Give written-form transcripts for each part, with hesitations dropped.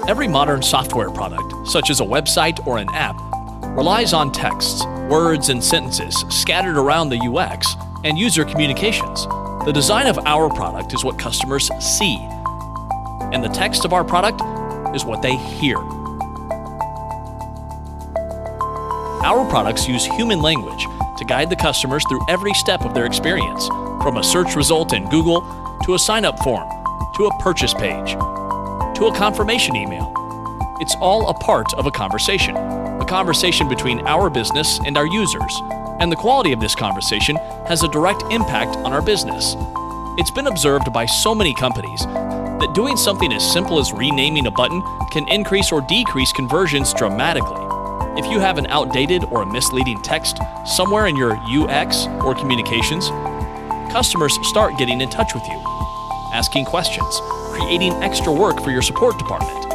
Every modern software product, such as a website or an app, relies on texts, words, and sentences scattered around the UX and user communications. The design of our product is what customers see, and the text of our product is what they hear. Our products use human language to guide the customers through every step of their experience, from a search result in Google to a sign-up form, to a purchase page, to a confirmation email. It's all a part of a conversation between our business and our users, and the quality of this conversation has a direct impact on our business. It's been observed by so many companies that doing something as simple as renaming a button can increase or decrease conversions dramatically. If you have an outdated or a misleading text somewhere in your UX or communications, customers start getting in touch with you, asking questions, creating extra work for your support department.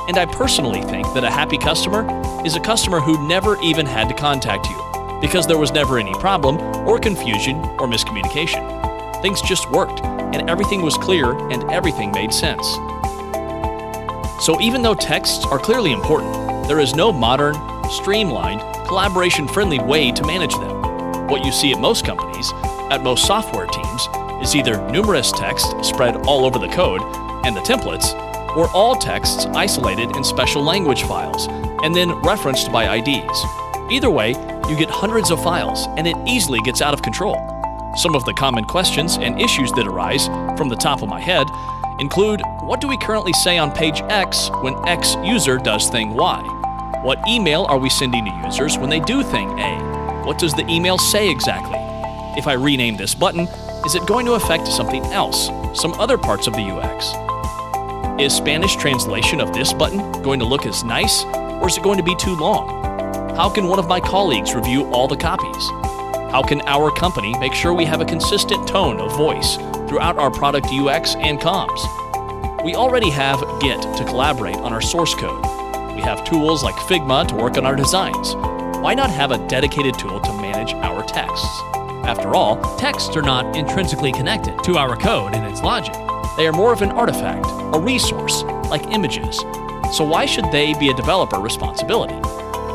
And I personally think that a happy customer is a customer who never even had to contact you because there was never any problem or confusion or miscommunication. Things just worked and everything was clear and everything made sense. So even though texts are clearly important, there is no modern, streamlined, collaboration-friendly way to manage them. What you see at most companies, at most software teams, is either numerous text spread all over the code and the templates, or all texts isolated in special language files and then referenced by IDs. Either way, you get hundreds of files and it easily gets out of control. Some of the common questions and issues that arise from the top of my head include, what do we currently say on page X when X user does thing Y? What email are we sending to users when they do thing A? What does the email say exactly? If I rename this button, is it going to affect something else, some other parts of the UX? Is Spanish translation of this button going to look as nice, or is it going to be too long? How can one of my colleagues review all the copies? How can our company make sure we have a consistent tone of voice throughout our product UX and comms? We already have Git to collaborate on our source code. We have tools like Figma to work on our designs. Why not have a dedicated tool to manage our texts? After all, texts are not intrinsically connected to our code and its logic. They are more of an artifact, a resource, like images. So why should they be a developer responsibility?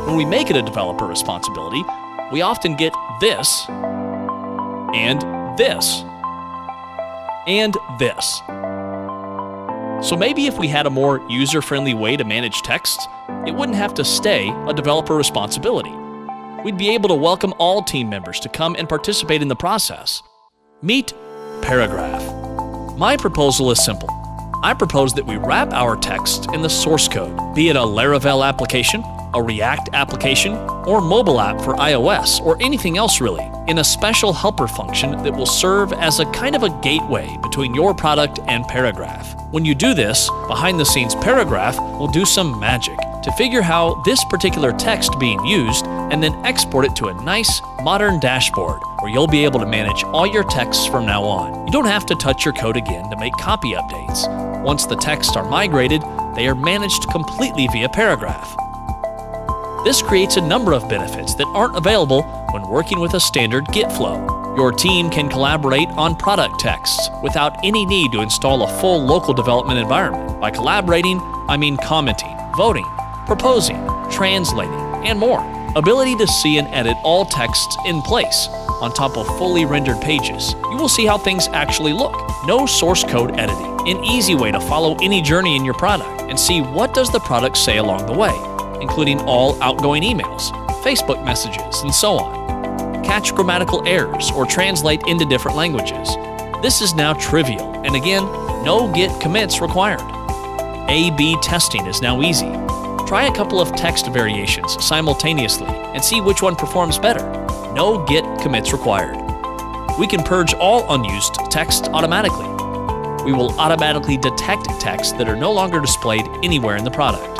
When we make it a developer responsibility, we often get this, and this, and this. So maybe if we had a more user-friendly way to manage texts, it wouldn't have to stay a developer responsibility. We'd be able to welcome all team members to come and participate in the process. Meet Paragraph. My proposal is simple. I propose that we wrap our text in the source code, be it a Laravel application, a React application, or mobile app for iOS, or anything else really, in a special helper function that will serve as a kind of a gateway between your product and Paragraph. When you do this, behind the scenes Paragraph will do some magic to figure how this particular text being used and then export it to a nice, modern dashboard where you'll be able to manage all your texts from now on. You don't have to touch your code again to make copy updates. Once the texts are migrated, they are managed completely via Paragraph. This creates a number of benefits that aren't available when working with a standard Git flow. Your team can collaborate on product texts without any need to install a full local development environment. By collaborating, I mean commenting, voting, proposing, translating, and more. Ability to see and edit all texts in place on top of fully rendered pages. You will see how things actually look. No source code editing. An easy way to follow any journey in your product and see what does the product say along the way, including all outgoing emails, Facebook messages, and so on. Catch grammatical errors or translate into different languages. This is now trivial, and again, no Git commits required. A/B testing is now easy. Try a couple of text variations simultaneously and see which one performs better. No Git commits required. We can purge all unused text automatically. We will automatically detect texts that are no longer displayed anywhere in the product.